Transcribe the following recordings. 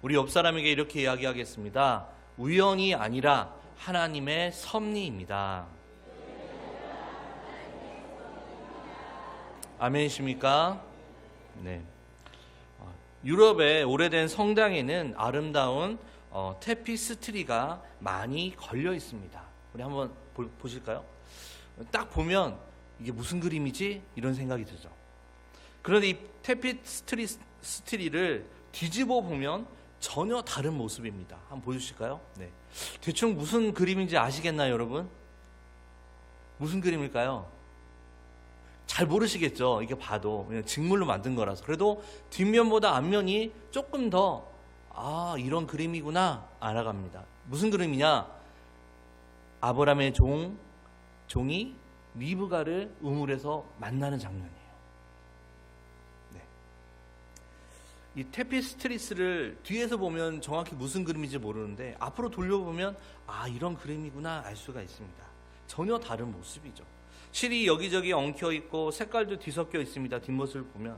우리 옆 사람에게 이렇게 이야기하겠습니다. 우연이 아니라 하나님의 섭리입니다. 아멘이십니까? 네. 유럽의 오래된 성당에는 아름다운 테피스트리가 많이 걸려 있습니다. 우리 한번 보실까요? 딱 보면 이게 무슨 그림이지? 이런 생각이 들죠. 그런데 이 테피스트리를 뒤집어 보면 전혀 다른 모습입니다. 한번 보여주실까요? 네. 대충 무슨 그림인지 아시겠나요, 여러분? 무슨 그림일까요? 잘 모르시겠죠? 이게 봐도 그냥 직물로 만든 거라서. 그래도 뒷면보다 앞면이 조금 더 이런 그림이구나 알아갑니다. 무슨 그림이냐? 아브라함의 종이 리브가를 우물에서 만나는 장면이에요. 네. 이 테피스트리스를 뒤에서 보면 정확히 무슨 그림인지 모르는데 앞으로 돌려보면 이런 그림이구나 알 수가 있습니다. 전혀 다른 모습이죠. 실이 여기저기 엉켜 있고 색깔도 뒤섞여 있습니다. 뒷모습을 보면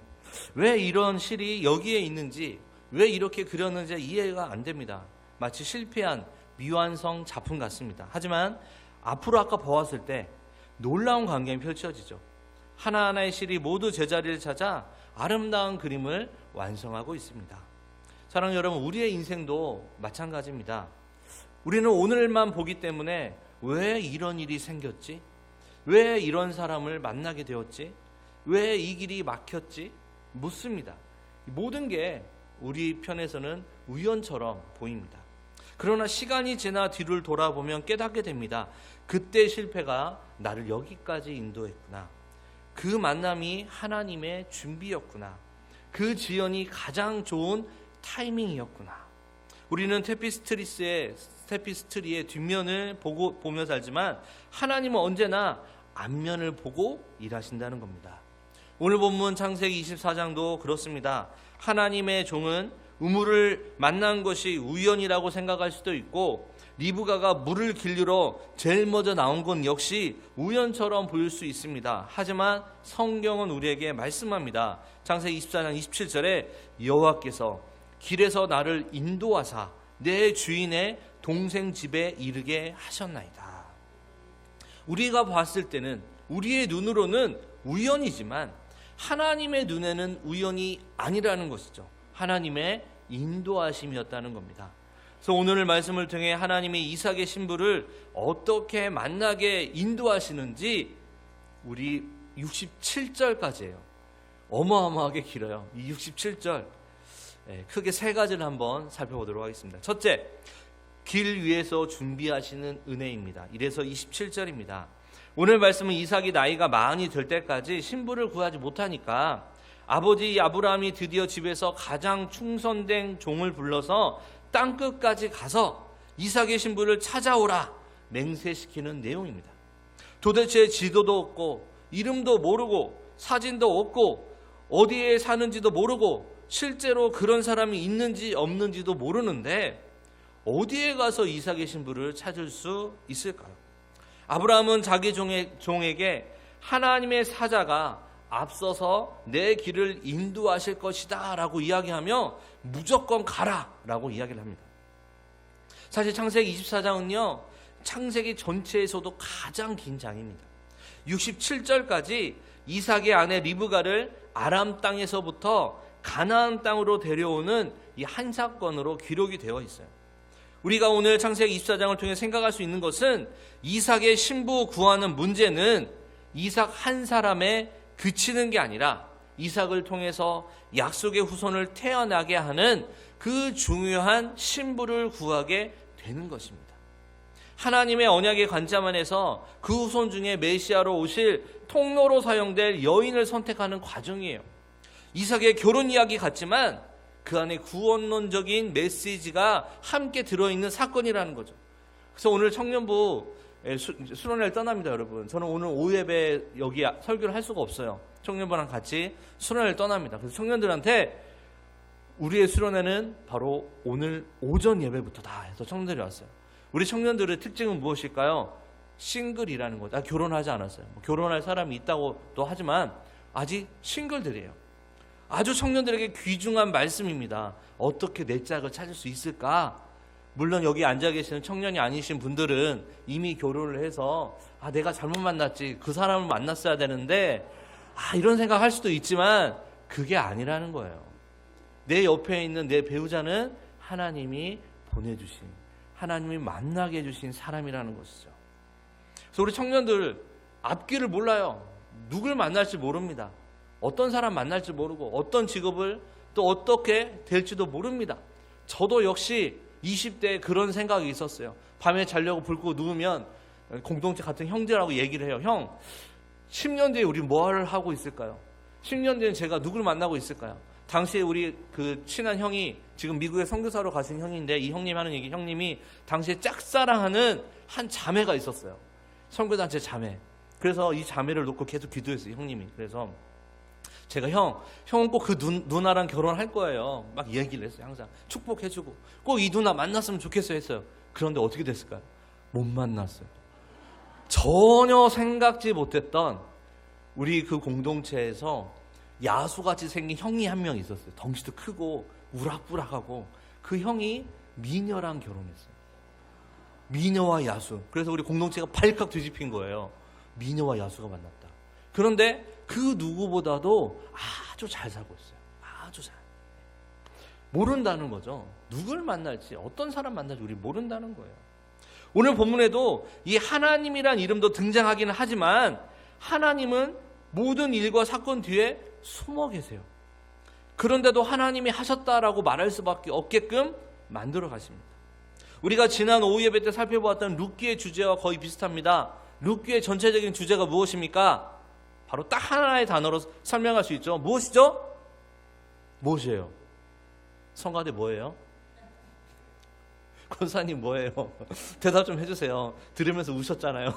왜 이런 실이 여기에 있는지, 왜 이렇게 그렸는지 이해가 안 됩니다. 마치 실패한 미완성 작품 같습니다. 하지만 앞으로 아까 보았을 때 놀라운 광경이 펼쳐지죠. 하나하나의 실이 모두 제자리를 찾아 아름다운 그림을 완성하고 있습니다. 사랑하는 여러분, 우리의 인생도 마찬가지입니다. 우리는 오늘만 보기 때문에 왜 이런 일이 생겼지? 왜 이런 사람을 만나게 되었지? 왜 이 길이 막혔지? 묻습니다. 모든 게 우리 편에서는 우연처럼 보입니다. 그러나 시간이 지나 뒤를 돌아보면 깨닫게 됩니다. 그때 실패가 나를 여기까지 인도했구나. 그 만남이 하나님의 준비였구나. 그 지연이 가장 좋은 타이밍이었구나. 우리는 테피스트리의 뒷면을 보며 살지만 하나님은 언제나 앞면을 보고 일하신다는 겁니다. 오늘 본문 창세기 24장도 그렇습니다. 하나님의 종은 우물을 만난 것이 우연이라고 생각할 수도 있고, 리브가가 물을 길르러 제일 먼저 나온 건 역시 우연처럼 보일 수 있습니다. 하지만 성경은 우리에게 말씀합니다. 창세기 24장 27절에 여호와께서 길에서 나를 인도하사 내 주인의 동생 집에 이르게 하셨나이다. 우리가 봤을 때는, 우리의 눈으로는 우연이지만 하나님의 눈에는 우연이 아니라는 것이죠. 하나님의 인도하심이었다는 겁니다. 그래서 오늘 말씀을 통해 하나님의 이삭의 신부를 어떻게 만나게 인도하시는지 우리 67절까지예요. 어마어마하게 길어요. 이 67절 크게 세 가지를 한번 살펴보도록 하겠습니다. 첫째, 길 위에서 준비하시는 은혜입니다. 이래서 27절입니다. 오늘 말씀은 이삭이 나이가 많이 될 때까지 신부를 구하지 못하니까 아버지 아브라함이 드디어 집에서 가장 충성된 종을 불러서 땅끝까지 가서 이삭의 신부를 찾아오라 맹세시키는 내용입니다. 도대체 지도도 없고 이름도 모르고 사진도 없고 어디에 사는지도 모르고 실제로 그런 사람이 있는지 없는지도 모르는데 어디에 가서 이삭의 신부를 찾을 수 있을까요? 아브라함은 자기 종에게 하나님의 사자가 앞서서 내 길을 인도하실 것이다 라고 이야기하며 무조건 가라 라고 이야기를 합니다. 사실 창세기 24장은요 창세기 전체에서도 가장 긴 장입니다. 67절까지 이삭의 아내 리브가를 아람 땅에서부터 가나안 땅으로 데려오는 이 한 사건으로 기록이 되어 있어요. 우리가 오늘 창세기 24장을 통해 생각할 수 있는 것은 이삭의 신부 구하는 문제는 이삭 한 사람에 그치는 게 아니라 이삭을 통해서 약속의 후손을 태어나게 하는 그 중요한 신부를 구하게 되는 것입니다. 하나님의 언약의 관점 안에서 그 후손 중에 메시아로 오실 통로로 사용될 여인을 선택하는 과정이에요. 이삭의 결혼 이야기 같지만 그 안에 구원론적인 메시지가 함께 들어있는 사건이라는 거죠. 그래서 오늘 청년부 수련회를 떠납니다, 여러분. 저는 오늘 오후 예배 여기 설교를 할 수가 없어요. 청년부랑 같이 수련회를 떠납니다. 그래서 청년들한테 우리의 수련회는 바로 오늘 오전 예배부터다 해서 청년들이 왔어요. 우리 청년들의 특징은 무엇일까요? 싱글이라는 거죠. 결혼하지 않았어요. 결혼할 사람이 있다고도 하지만 아직 싱글들이에요. 아주 청년들에게 귀중한 말씀입니다. 어떻게 내 짝을 찾을 수 있을까? 물론 여기 앉아 계시는 청년이 아니신 분들은 이미 결혼을 해서 내가 잘못 만났지, 그 사람을 만났어야 되는데 이런 생각할 수도 있지만 그게 아니라는 거예요. 내 옆에 있는 내 배우자는 하나님이 보내주신, 하나님이 만나게 해주신 사람이라는 것이죠. 그래서 우리 청년들 앞길을 몰라요. 누굴 만날지 모릅니다. 어떤 사람 만날지 모르고 어떤 직업을 또 어떻게 될지도 모릅니다. 저도 역시 20대에 그런 생각이 있었어요. 밤에 자려고 불 끄고 누우면 공동체 같은 형제라고 얘기를 해요. 형, 10년 뒤에 우리 뭘 하고 있을까요? 10년 뒤에 제가 누굴 만나고 있을까요? 당시에 우리 그 친한 형이 지금 미국에 선교사로 가신 형인데, 이 형님 하는 얘기, 형님이 당시에 짝사랑하는 한 자매가 있었어요. 선교단체 자매. 그래서 이 자매를 놓고 계속 기도했어요, 형님이. 그래서 제가 형은 꼭 그 누나랑 결혼할 거예요. 막 얘기를 했어요. 항상 축복해주고 꼭 이 누나 만났으면 좋겠어요 했어요. 그런데 어떻게 됐을까요? 못 만났어요. 전혀 생각지 못했던 우리 그 공동체에서 야수같이 생긴 형이 한 명 있었어요. 덩치도 크고 우락부락하고, 그 형이 미녀랑 결혼했어요. 미녀와 야수. 그래서 우리 공동체가 발칵 뒤집힌 거예요. 미녀와 야수가 만났다. 그런데 그 누구보다도 아주 잘 살고 있어요. 아주 잘. 모른다는 거죠. 누굴 만날지, 어떤 사람 만날지 우리 모른다는 거예요. 오늘 본문에도 이 하나님이란 이름도 등장하기는 하지만 하나님은 모든 일과 사건 뒤에 숨어 계세요. 그런데도 하나님이 하셨다라고 말할 수밖에 없게끔 만들어 가십니다. 우리가 지난 오후 예배 때 살펴보았던 룻기의 주제와 거의 비슷합니다. 룻기의 전체적인 주제가 무엇입니까? 바로 딱 하나의 단어로 설명할 수 있죠. 무엇이죠? 무엇이에요? 성가대 뭐예요? 권사님 뭐예요? 대답 좀 해주세요. 들으면서 우셨잖아요.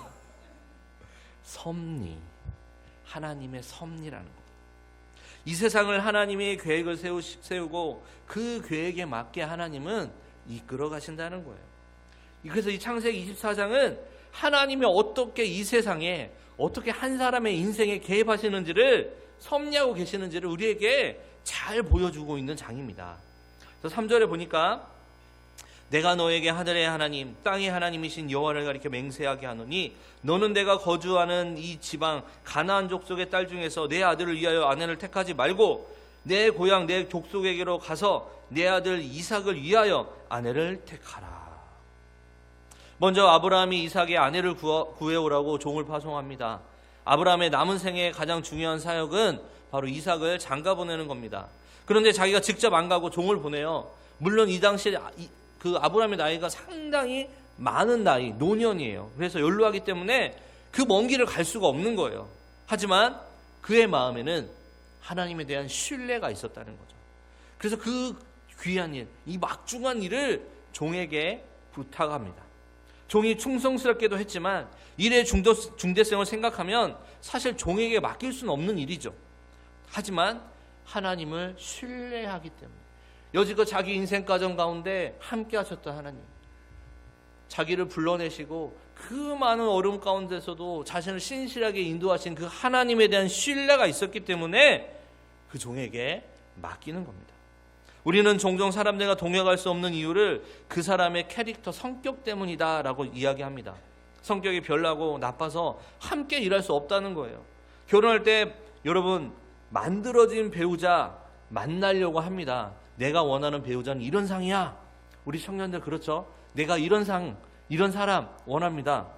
섭리. 하나님의 섭리라는 것. 이 세상을 하나님의 계획을 세우고 그 계획에 맞게 하나님은 이끌어 가신다는 거예요. 그래서 이 창세기 24장은 하나님이 어떻게 이 세상에, 어떻게 한 사람의 인생에 개입하시는지를, 섭리하고 계시는지를 우리에게 잘 보여주고 있는 장입니다. 그래서 3절에 보니까 내가 너에게 하늘의 하나님 땅의 하나님이신 여호와를 가리켜 맹세하게 하노니 너는 내가 거주하는 이 지방 가나안 족속의 딸 중에서 내 아들을 위하여 아내를 택하지 말고 내 고향 내 족속에게로 가서 내 아들 이삭을 위하여 아내를 택하라. 먼저 아브라함이 이삭의 아내를 구해오라고 종을 파송합니다. 아브라함의 남은 생애의 가장 중요한 사역은 바로 이삭을 장가 보내는 겁니다. 그런데 자기가 직접 안 가고 종을 보내요. 물론 이 당시에 그 아브라함의 나이가 상당히 많은 나이, 노년이에요. 그래서 연로하기 때문에 그 먼 길을 갈 수가 없는 거예요. 하지만 그의 마음에는 하나님에 대한 신뢰가 있었다는 거죠. 그래서 그 귀한 일, 이 막중한 일을 종에게 부탁합니다. 종이 충성스럽게도 했지만 일의 중대성을 생각하면 사실 종에게 맡길 수는 없는 일이죠. 하지만 하나님을 신뢰하기 때문에, 여지껏 자기 인생 과정 가운데 함께 하셨던 하나님, 자기를 불러내시고 그 많은 어려움 가운데서도 자신을 신실하게 인도하신 그 하나님에 대한 신뢰가 있었기 때문에 그 종에게 맡기는 겁니다. 우리는 종종 사람들과 동행할 수 없는 이유를 그 사람의 캐릭터, 성격 때문이다 라고 이야기합니다. 성격이 별나고 나빠서 함께 일할 수 없다는 거예요. 결혼할 때 여러분, 만들어진 배우자 만나려고 합니다. 내가 원하는 배우자는 이런 상이야. 우리 청년들 그렇죠? 내가 이런 상, 이런 사람 원합니다.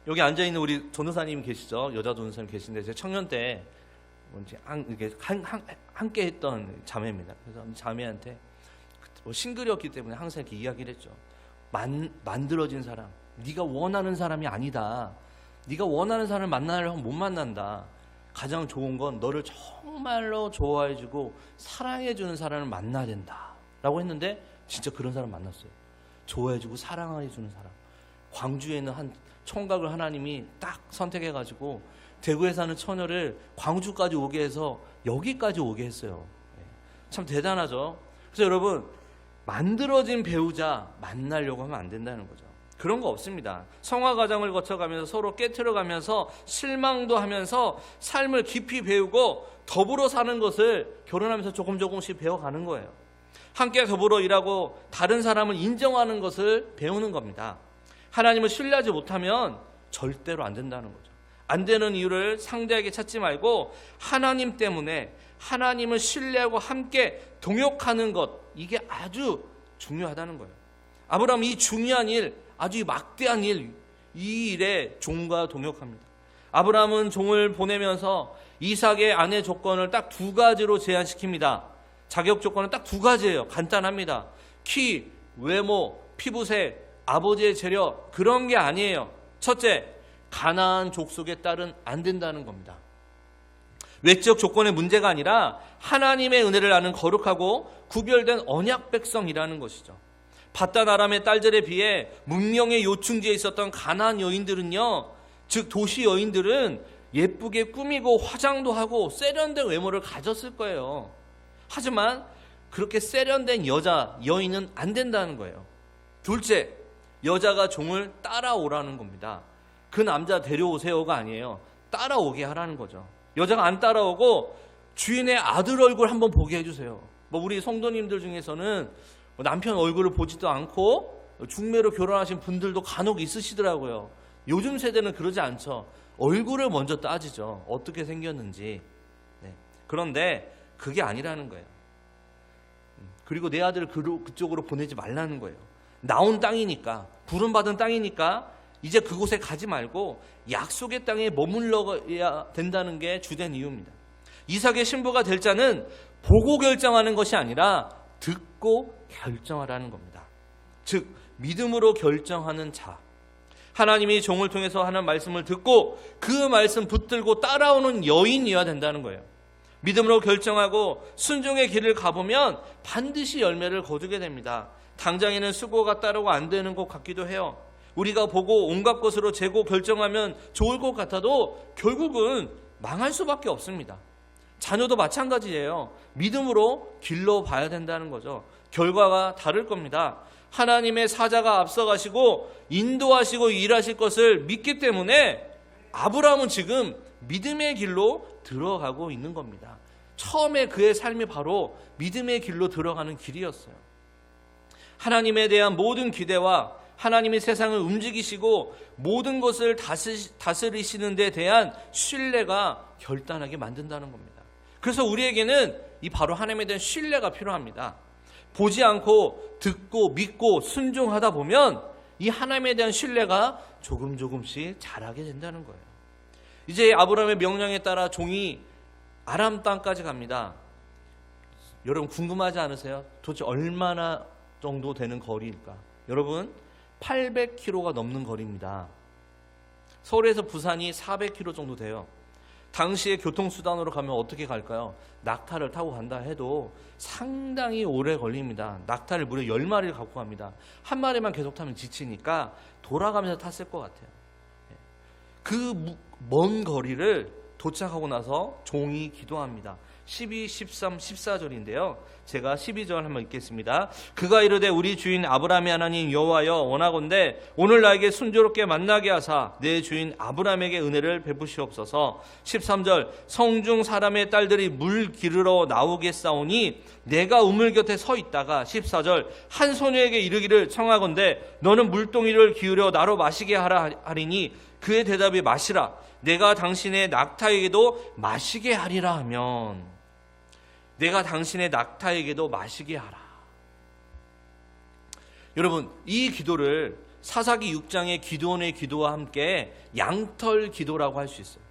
여기 앉아있는 우리 전도사님 계시죠? 여자 전도사님 계신데 제 청년 때 이렇게 함께 했던 자매입니다. 그래서 자매한테 싱글이었기 때문에 항상 이렇게 이야기를 했죠. 만들어진 사람, 네가 원하는 사람이 아니다. 네가 원하는 사람을 만나려면 못 만난다. 가장 좋은 건 너를 정말로 좋아해주고 사랑해주는 사람을 만나야 된다 라고 했는데 진짜 그런 사람 만났어요. 좋아해주고 사랑해주는 사람. 광주에 있는 한 총각을 하나님이 딱 선택해가지고 대구에 사는 처녀를 광주까지 오게 해서 여기까지 오게 했어요. 참 대단하죠. 그래서 여러분, 만들어진 배우자 만나려고 하면 안 된다는 거죠. 그런 거 없습니다. 성화 과정을 거쳐가면서 서로 깨트려가면서 실망도 하면서 삶을 깊이 배우고 더불어 사는 것을 결혼하면서 조금씩 배워가는 거예요. 함께 더불어 일하고 다른 사람을 인정하는 것을 배우는 겁니다. 하나님을 신뢰하지 못하면 절대로 안 된다는 거죠. 안 되는 이유를 상대에게 찾지 말고 하나님 때문에 하나님을 신뢰하고 함께 동역하는 것, 이게 아주 중요하다는 거예요. 아브라함은 이 중요한 일, 아주 막대한 일, 이 일에 종과 동역합니다. 아브라함은 종을 보내면서 이삭의 아내 조건을 딱 2가지로 제한시킵니다. 자격 조건은 딱 2가지예요. 간단합니다. 키, 외모, 피부색, 아버지의 재력, 그런 게 아니에요. 첫째, 가나안 족속의 딸은 안 된다는 겁니다. 외적 조건의 문제가 아니라 하나님의 은혜를 아는 거룩하고 구별된 언약 백성이라는 것이죠. 밧단 아람의 딸들에 비해 문명의 요충지에 있었던 가나안 여인들은요, 즉 도시 여인들은 예쁘게 꾸미고 화장도 하고 세련된 외모를 가졌을 거예요. 하지만 그렇게 세련된 여인은 안 된다는 거예요. 둘째, 여자가 종을 따라오라는 겁니다. 그 남자 데려오세요가 아니에요. 따라오게 하라는 거죠. 여자가 안 따라오고 주인의 아들 얼굴 한번 보게 해주세요. 우리 성도님들 중에서는 남편 얼굴을 보지도 않고 중매로 결혼하신 분들도 간혹 있으시더라고요. 요즘 세대는 그러지 않죠. 얼굴을 먼저 따지죠. 어떻게 생겼는지. 네. 그런데 그게 아니라는 거예요. 그리고 내 아들을 그쪽으로 보내지 말라는 거예요. 나온 땅이니까, 부름받은 땅이니까 이제 그곳에 가지 말고 약속의 땅에 머물러야 된다는 게 주된 이유입니다. 이삭의 신부가 될 자는 보고 결정하는 것이 아니라 듣고 결정하라는 겁니다. 즉 믿음으로 결정하는 자, 하나님이 종을 통해서 하는 말씀을 듣고 그 말씀 붙들고 따라오는 여인이어야 된다는 거예요. 믿음으로 결정하고 순종의 길을 가보면 반드시 열매를 거두게 됩니다. 당장에는 수고가 따르고 안 되는 것 같기도 해요. 우리가 보고 온갖 것으로 재고 결정하면 좋을 것 같아도 결국은 망할 수밖에 없습니다. 자녀도 마찬가지예요. 믿음으로 길러봐야 된다는 거죠. 결과가 다를 겁니다. 하나님의 사자가 앞서가시고 인도하시고 일하실 것을 믿기 때문에 아브라함은 지금 믿음의 길로 들어가고 있는 겁니다. 처음에 그의 삶이 바로 믿음의 길로 들어가는 길이었어요. 하나님에 대한 모든 기대와 하나님이 세상을 움직이시고 모든 것을 다스리시는 데 대한 신뢰가 결단하게 만든다는 겁니다. 그래서 우리에게는 이 바로 하나님에 대한 신뢰가 필요합니다. 보지 않고 듣고 믿고 순종하다 보면 이 하나님에 대한 신뢰가 조금씩 자라게 된다는 거예요. 이제 아브라함의 명령에 따라 종이 아람 땅까지 갑니다. 여러분 궁금하지 않으세요? 도대체 얼마나 정도 되는 거리일까? 여러분 800km가 넘는 거리입니다. 서울에서 부산이 400km 정도 돼요. 당시에 교통수단으로 가면 어떻게 갈까요? 낙타를 타고 간다 해도 상당히 오래 걸립니다. 낙타를 무려 10마리를 갖고 갑니다. 한 마리만 계속 타면 지치니까 돌아가면서 탔을 것 같아요. 그 먼 거리를 도착하고 나서 종이 기도합니다. 12, 13, 14절인데요. 제가 12절 한번 읽겠습니다. 그가 이르되 우리 주인 아브라함의 하나님 여호와여 원하건대 오늘 나에게 순조롭게 만나게 하사 내 주인 아브라함에게 은혜를 베푸시옵소서. 13절 성중 사람의 딸들이 물 기르러 나오겠사오니 내가 우물 곁에 서 있다가 14절 한 소녀에게 이르기를 청하건대 너는 물동이를 기울여 나로 마시게 하라 하리니 그의 대답이 마시라 내가 당신의 낙타에게도 마시게 하리라 하면 내가 당신의 낙타에게도 마시게 하라. 여러분 이 기도를 사사기 6장의 기도원의 기도와 함께 양털 기도라고 할 수 있어요.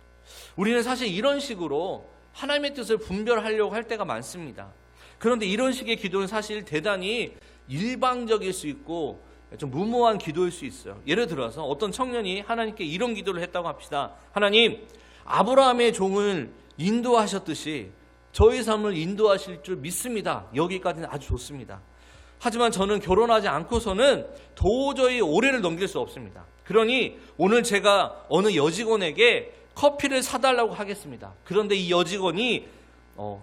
우리는 사실 이런 식으로 하나님의 뜻을 분별하려고 할 때가 많습니다. 그런데 이런 식의 기도는 사실 대단히 일방적일 수 있고 좀 무모한 기도일 수 있어요. 예를 들어서 어떤 청년이 하나님께 이런 기도를 했다고 합시다. 하나님, 아브라함의 종을 인도하셨듯이 저희 삶을 인도하실 줄 믿습니다. 여기까지는 아주 좋습니다. 하지만 저는 결혼하지 않고서는 도저히 올해를 넘길 수 없습니다. 그러니 오늘 제가 어느 여직원에게 커피를 사달라고 하겠습니다. 그런데 이 여직원이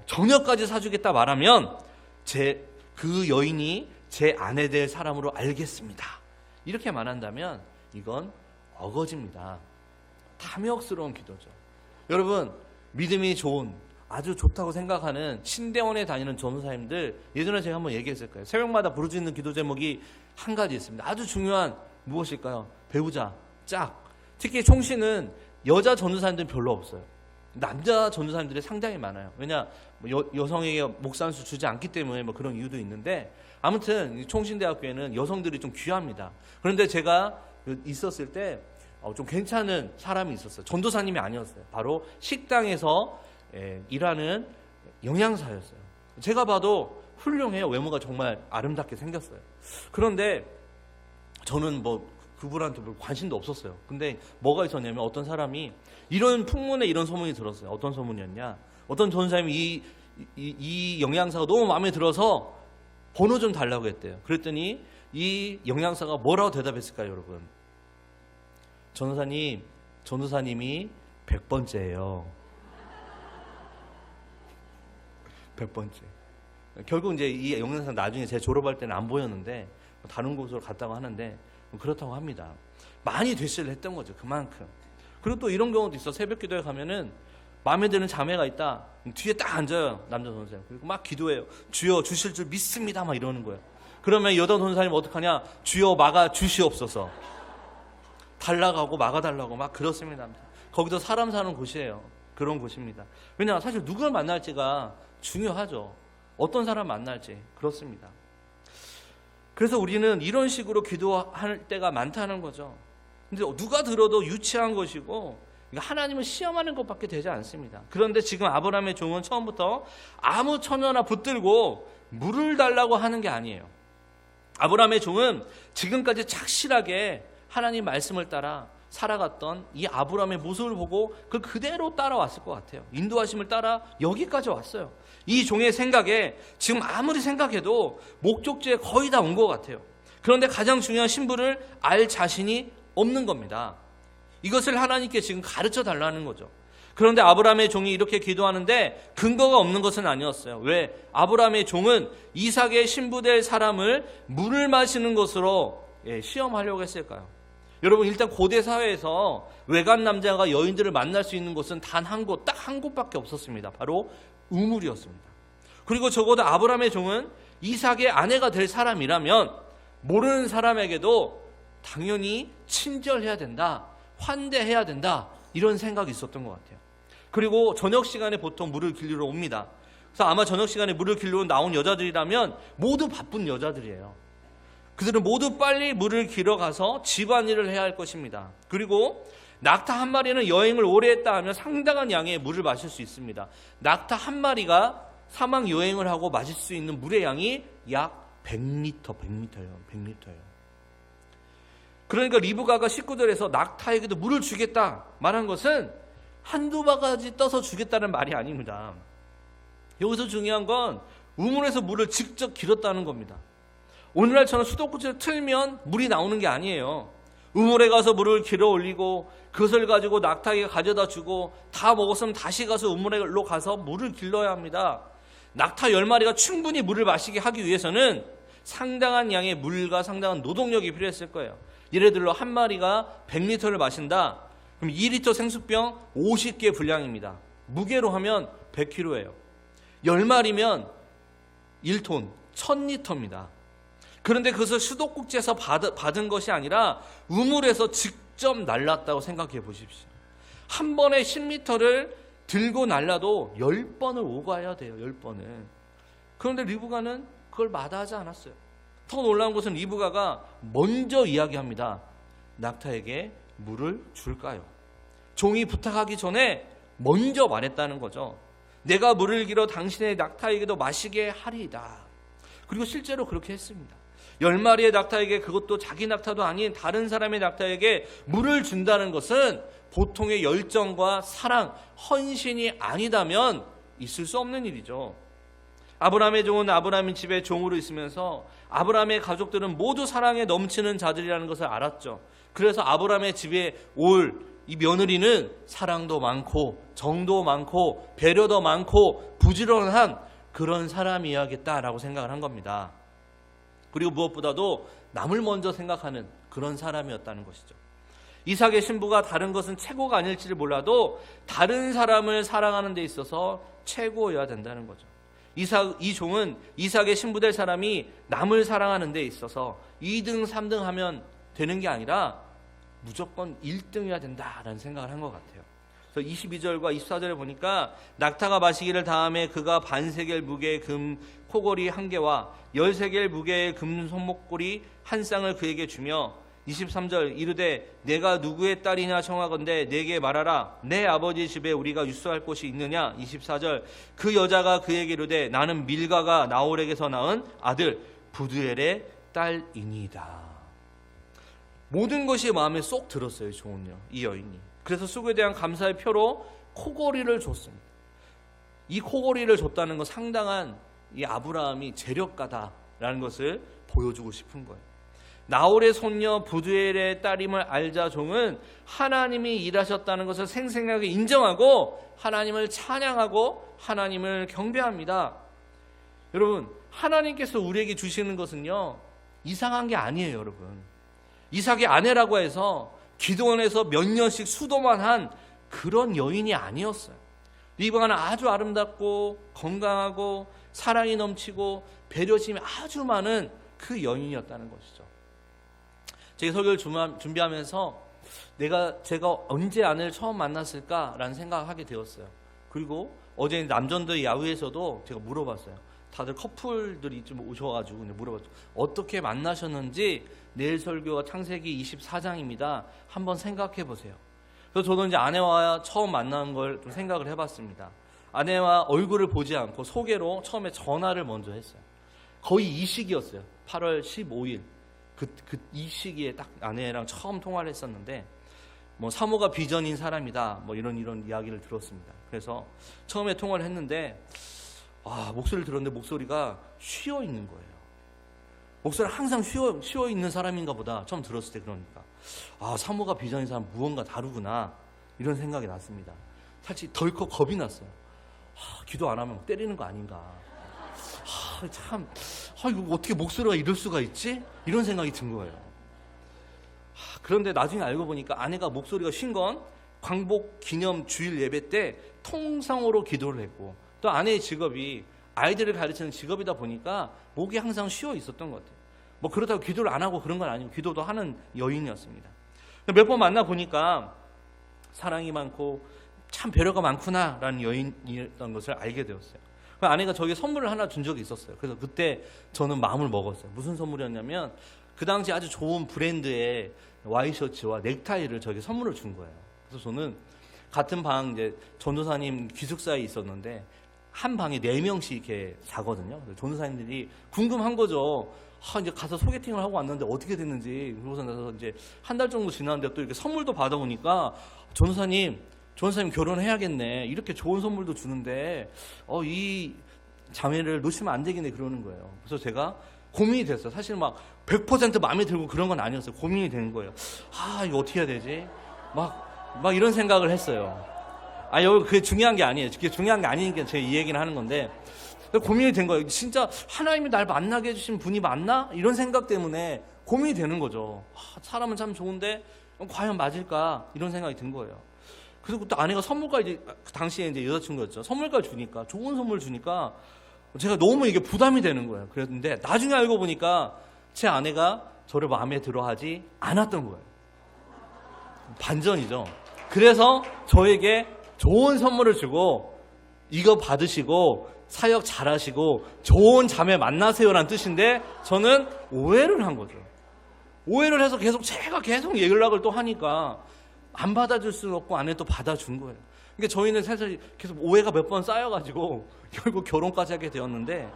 저녁까지 사주겠다 말하면 그 여인이 제 아내 될 사람으로 알겠습니다. 이렇게 말한다면 이건 어거지입니다. 탐욕스러운 기도죠. 여러분, 믿음이 좋은, 아주 좋다고 생각하는 신대원에 다니는 전도사님들, 예전에 제가 한번 얘기했을 거예요. 새벽마다 부르짖는 기도 제목이 한 가지 있습니다. 아주 중요한, 무엇일까요? 배우자, 짝. 특히 총신은 여자 전도사님들은 별로 없어요. 남자 전도사님들이 상당히 많아요. 왜냐, 여성에게 목사 한 수 주지 않기 때문에 뭐 그런 이유도 있는데, 아무튼 총신대학교에는 여성들이 좀 귀합니다. 그런데 제가 있었을 때 좀 괜찮은 사람이 있었어요. 전도사님이 아니었어요. 바로 식당에서 일하는 영양사였어요. 제가 봐도 훌륭해요. 외모가 정말 아름답게 생겼어요. 그런데 저는 뭐 그분한테 별 관심도 없었어요. 근데 뭐가 있었냐면 어떤 사람이 이런 풍문에 이런 소문이 들었어요. 어떤 소문이었냐? 어떤 전사님이 이 영양사가 너무 마음에 들어서 번호 좀 달라고 했대요. 그랬더니 이 영양사가 뭐라고 대답했을까요, 여러분? 전도사님이 100번째예요. 100번째. 결국 이제 이 영양사 나중에 제 졸업할 때는 안 보였는데 다른 곳으로 갔다고 하는데 그렇다고 합니다. 많이 대시를 했던 거죠. 그만큼. 그리고 또 이런 경우도 있어. 새벽 기도에 가면은 마음에 드는 자매가 있다. 뒤에 딱 앉아요. 남자 전사님. 그리고 막 기도해요. 주여 주실 줄 믿습니다. 막 이러는 거예요. 그러면 여자 전사님 어떡하냐? 주여 막아 주시옵소서. 달라가고 막아달라고 막 그렇습니다. 거기도 사람 사는 곳이에요. 그런 곳입니다. 왜냐하면 사실 누굴 만날지가 중요하죠. 어떤 사람 만날지. 그렇습니다. 그래서 우리는 이런 식으로 기도할 때가 많다는 거죠. 근데 누가 들어도 유치한 것이고 하나님을 시험하는 것밖에 되지 않습니다. 그런데 지금 아브라함의 종은 처음부터 아무 처녀나 붙들고 물을 달라고 하는 게 아니에요. 아브라함의 종은 지금까지 착실하게 하나님 말씀을 따라 살아갔던 이 아브라함의 모습을 보고 그대로 따라왔을 것 같아요. 인도하심을 따라 여기까지 왔어요. 이 종의 생각에 지금 아무리 생각해도 목적지에 거의 다 온 것 같아요. 그런데 가장 중요한 신부를 알 자신이 없는 겁니다. 이것을 하나님께 지금 가르쳐 달라는 거죠. 그런데 아브라함의 종이 이렇게 기도하는데 근거가 없는 것은 아니었어요. 왜? 아브라함의 종은 이삭의 신부될 사람을 물을 마시는 것으로 시험하려고 했을까요? 여러분, 일단 고대 사회에서 외간 남자가 여인들을 만날 수 있는 곳은 단 한 곳, 딱 한 곳밖에 없었습니다. 바로 우물이었습니다. 그리고 적어도 아브라함의 종은 이삭의 아내가 될 사람이라면 모르는 사람에게도 당연히 친절해야 된다, 환대해야 된다, 이런 생각이 있었던 것 같아요. 그리고 저녁 시간에 보통 물을 길르러 옵니다. 그래서 아마 저녁 시간에 물을 길르러 나온 여자들이라면 모두 바쁜 여자들이에요. 그들은 모두 빨리 물을 길어 가서 집안일을 해야 할 것입니다. 그리고 낙타 한 마리는 여행을 오래 했다 하면 상당한 양의 물을 마실 수 있습니다. 낙타 한 마리가 사막 여행을 하고 마실 수 있는 물의 양이 약 100리터예요. 그러니까 리브가가 식구들에서 낙타에게도 물을 주겠다 말한 것은 한두 바가지 떠서 주겠다는 말이 아닙니다. 여기서 중요한 건 우물에서 물을 직접 길었다는 겁니다. 오늘날처럼 수도꼭지를 틀면 물이 나오는 게 아니에요. 우물에 가서 물을 길어 올리고 그것을 가지고 낙타에게 가져다 주고 다 먹었으면 다시 가서 우물로 가서 물을 길러야 합니다. 낙타 10마리가 충분히 물을 마시게 하기 위해서는 상당한 양의 물과 상당한 노동력이 필요했을 거예요. 예를 들어 한 마리가 100리터를 마신다. 그럼 2리터 생수병 50개 분량입니다. 무게로 하면 100kg예요. 10마리면 1톤, 1000리터입니다. 그런데 그것을 수도꼭지에서 받은 것이 아니라 우물에서 직접 날랐다고 생각해 보십시오. 한 번에 10리터를 들고 날라도 10번을 오가야 돼요. 10번을. 그런데 리브가는 그걸 마다하지 않았어요. 더 놀라운 것은 리브가가 먼저 이야기합니다. 낙타에게 물을 줄까요? 종이 부탁하기 전에 먼저 말했다는 거죠. 내가 물을 길어 당신의 낙타에게도 마시게 하리이다. 그리고 실제로 그렇게 했습니다. 10마리의 낙타에게, 그것도 자기 낙타도 아닌 다른 사람의 낙타에게 물을 준다는 것은 보통의 열정과 사랑, 헌신이 아니다면 있을 수 없는 일이죠. 아브라함의 종은 아브라함의 집에 종으로 있으면서 아브라함의 가족들은 모두 사랑에 넘치는 자들이라는 것을 알았죠. 그래서 아브라함의 집에 올 이 며느리는 사랑도 많고 정도 많고 배려도 많고 부지런한 그런 사람이어야겠다라고 생각을 한 겁니다. 그리고 무엇보다도 남을 먼저 생각하는 그런 사람이었다는 것이죠. 이삭의 신부가 다른 것은 최고가 아닐지를 몰라도 다른 사람을 사랑하는 데 있어서 최고여야 된다는 거죠. 이 종은 이삭의 신부될 사람이 남을 사랑하는 데 있어서 2등, 3등 하면 되는 게 아니라 무조건 1등이어야 된다라는 생각을 한 것 같아요. 그래서 22절과 24절에 보니까 낙타가 마시기를 다음에 그가 반세겔 무게의 금 코걸이 1개와 13겔 무게의 금 손목걸이 1쌍을 그에게 주며 23절 이르되 내가 누구의 딸이냐 청하건대 내게 말하라. 내 아버지 집에 우리가 유수할 곳이 있느냐. 24절 그 여자가 그에게 이르되 나는 밀가가 나홀에게서 낳은 아들 부두엘의 딸이니이다. 모든 것이 마음에 쏙 들었어요. 종은요, 이 여인이. 그래서 쑥에 대한 감사의 표로 코걸이를 줬습니다. 이 코걸이를 줬다는 건 상당한 이 아브라함이 재력가다라는 것을 보여주고 싶은 거예요. 나홀의 손녀 부두엘의 딸임을 알자 종은 하나님이 일하셨다는 것을 생생하게 인정하고 하나님을 찬양하고 하나님을 경배합니다. 여러분, 하나님께서 우리에게 주시는 것은요, 이상한 게 아니에요. 여러분, 이삭의 아내라고 해서 기도원에서 몇 년씩 수도만 한 그런 여인이 아니었어요. 이방은 아주 아름답고 건강하고 사랑이 넘치고 배려심이 아주 많은 그 여인이었다는 것이죠. 제가 설교를 준비하면서 제가 언제 아내를 처음 만났을까라는 생각을 하게 되었어요. 그리고 어제 남전도의 야후에서도 제가 물어봤어요. 다들 커플들이 좀 오셔가지고 물어봤죠. 어떻게 만나셨는지. 내일 설교가 창세기 24장입니다. 한번 생각해 보세요. 그래서 저도 이제 아내와 처음 만난 걸 좀 생각을 해봤습니다. 아내와 얼굴을 보지 않고 소개로 처음에 전화를 먼저 했어요. 거의 이 시기였어요. 8월 15일. 이 시기에 딱 아내랑 처음 통화를 했었는데, 사모가 비전인 사람이다. 이런 이야기를 들었습니다. 그래서 처음에 통화를 했는데, 목소리를 들었는데 목소리가 쉬어 있는 거예요. 목소리가 항상 쉬어 있는 사람인가 보다. 처음 들었을 때 그러니까. 사모가 비전인 사람 무언가 다르구나. 이런 생각이 났습니다. 사실 덜컥 겁이 났어요. 기도 안 하면 때리는 거 아닌가. 이거 어떻게 목소리가 이럴 수가 있지? 이런 생각이 든 거예요. 그런데 나중에 알고 보니까 아내가 목소리가 쉰 건 광복 기념 주일 예배 때 통성으로 기도를 했고, 또 아내의 직업이 아이들을 가르치는 직업이다 보니까 목이 항상 쉬어 있었던 것 같아요. 그렇다고 기도를 안 하고 그런 건 아니고 기도도 하는 여인이었습니다. 몇 번 만나 보니까 사랑이 많고 참 배려가 많구나라는 여인이었던 것을 알게 되었어요. 아내가 저에게 선물을 하나 준 적이 있었어요. 그래서 그때 저는 마음을 먹었어요. 무슨 선물이었냐면 그 당시 아주 좋은 브랜드의 와이셔츠와 넥타이를 저에게 선물을 준 거예요. 그래서 저는 같은 방 이제 전도사님 기숙사에 있었는데 한 방에 4명씩 이렇게 자거든요. 전도사님들이 궁금한 거죠. 이제 가서 소개팅을 하고 왔는데 어떻게 됐는지. 그러고서 나서 이제 한 달 정도 지났는데 또 이렇게 선물도 받아오니까 전도사님 결혼해야겠네. 이렇게 좋은 선물도 주는데 이 자매를 놓치면 안 되겠네 그러는 거예요. 그래서 제가 고민이 됐어요. 사실 100% 마음에 들고 그런 건 아니었어요. 고민이 되는 거예요. 이거 어떻게 해야 되지? 막 이런 생각을 했어요. 여기 그게 중요한 게 아니에요. 그게 중요한 게 아니니까 제가 이 얘기를 하는 건데, 고민이 된 거예요. 진짜 하나님이 날 만나게 해주신 분이 맞나? 이런 생각 때문에 고민이 되는 거죠. 사람은 참 좋은데 과연 맞을까? 이런 생각이 든 거예요. 그리고 또 아내가 선물까지, 그 당시에 이제 여자친구였죠. 선물까지 주니까, 좋은 선물 주니까 제가 너무 이게 부담이 되는 거예요. 그랬는데 나중에 알고 보니까 제 아내가 저를 마음에 들어 하지 않았던 거예요. 반전이죠. 그래서 저에게 좋은 선물을 주고 이거 받으시고 사역 잘하시고 좋은 자매 만나세요라는 뜻인데 저는 오해를 한 거죠. 오해를 해서 제가 계속 연락을 또 하니까 안 받아줄 수는 없고 아내는 또 받아준 거예요. 그러니까 저희는 사실 계속 오해가 몇 번 쌓여가지고 결국 결혼까지 하게 되었는데,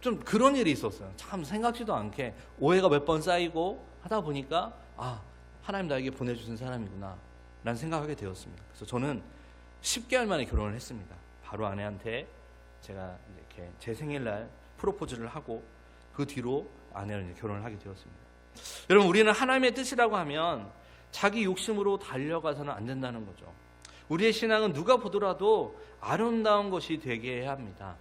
좀 그런 일이 있었어요. 참 생각지도 않게 오해가 몇 번 쌓이고 하다 보니까 하나님 나에게 보내주신 사람이구나 라는 생각하게 되었습니다. 그래서 저는 10개월 만에 결혼을 했습니다. 바로 아내한테 제가 이렇게 제 생일날 프로포즈를 하고 그 뒤로 아내를 결혼을 하게 되었습니다. 여러분, 우리는 하나님의 뜻이라고 하면 자기 욕심으로 달려가서는 안 된다는 거죠. 우리의 신앙은 누가 보더라도 아름다운 것이 되게 해야 합니다.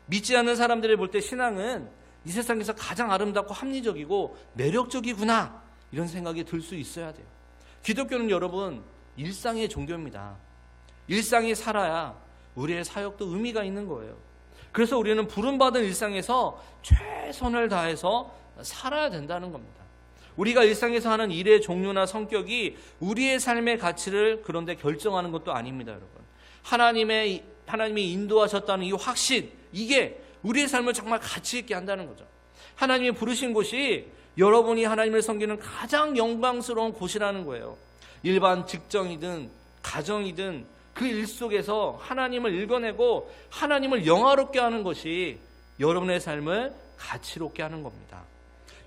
믿지 않는 사람들이 볼 때 신앙은 이 세상에서 가장 아름답고 합리적이고 매력적이구나, 이런 생각이 들 수 있어야 돼요. 기독교는 여러분 일상의 종교입니다. 일상이 살아야 우리의 사역도 의미가 있는 거예요. 그래서 우리는 부름받은 일상에서 최선을 다해서 살아야 된다는 겁니다. 우리가 일상에서 하는 일의 종류나 성격이 우리의 삶의 가치를 그런데 결정하는 것도 아닙니다, 여러분. 하나님이 인도하셨다는 이 확신, 이게 우리의 삶을 정말 가치 있게 한다는 거죠. 하나님이 부르신 곳이 여러분이 하나님을 섬기는 가장 영광스러운 곳이라는 거예요. 일반 직장이든 가정이든 그 일 속에서 하나님을 읽어내고 하나님을 영화롭게 하는 것이 여러분의 삶을 가치롭게 하는 겁니다.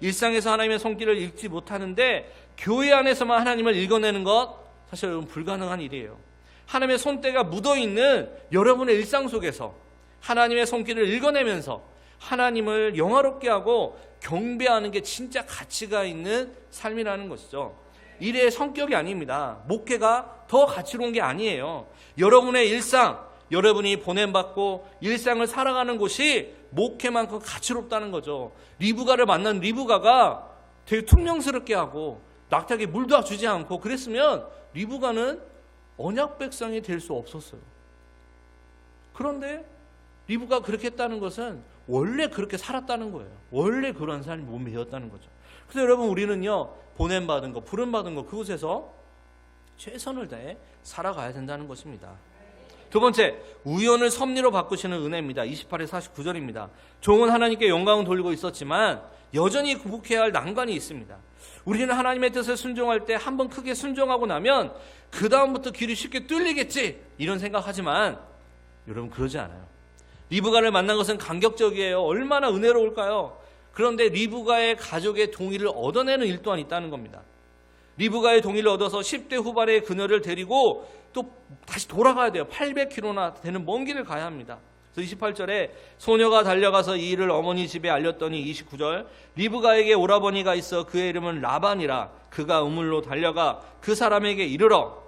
일상에서 하나님의 손길을 읽지 못하는데 교회 안에서만 하나님을 읽어내는 것, 사실 여러분 불가능한 일이에요. 하나님의 손때가 묻어있는 여러분의 일상 속에서 하나님의 손길을 읽어내면서 하나님을 영화롭게 하고 경배하는 게 진짜 가치가 있는 삶이라는 것이죠. 일의 성격이 아닙니다. 목회가 더 가치로운 게 아니에요. 여러분의 일상, 여러분이 보냄받고 일상을 살아가는 곳이 목회만큼 가치롭다는 거죠. 리브가를 만난 리브가가 되게 퉁명스럽게 하고 낙타에게 물도 주지 않고 그랬으면 리브가는 언약 백성이 될 수 없었어요. 그런데 리브가 그렇게 했다는 것은 원래 그렇게 살았다는 거예요. 원래 그런 삶이 몸매였다는 거죠. 그래서 여러분, 우리는요, 보냄받은 거, 부름받은 거, 그곳에서 최선을 다해 살아가야 된다는 것입니다. 두 번째, 우연을 섭리로 바꾸시는 은혜입니다. 28에서 49절입니다. 종은 하나님께 영광을 돌리고 있었지만 여전히 극복해야 할 난관이 있습니다. 우리는 하나님의 뜻을 순종할 때 한번 크게 순종하고 나면 그 다음부터 길이 쉽게 뚫리겠지, 이런 생각하지만 여러분, 그러지 않아요. 리브가를 만난 것은 감격적이에요. 얼마나 은혜로울까요? 그런데 리브가의 가족의 동의를 얻어내는 일 또한 있다는 겁니다. 리브가의 동의를 얻어서 10대 후반의 그녀를 데리고 또 다시 돌아가야 돼요. 800km나 되는 먼 길을 가야 합니다. 그래서 28절에 소녀가 달려가서 이 일을 어머니 집에 알렸더니 29절, 리브가에게 오라버니가 있어 그의 이름은 라반이라. 그가 우물로 달려가 그 사람에게 이르러.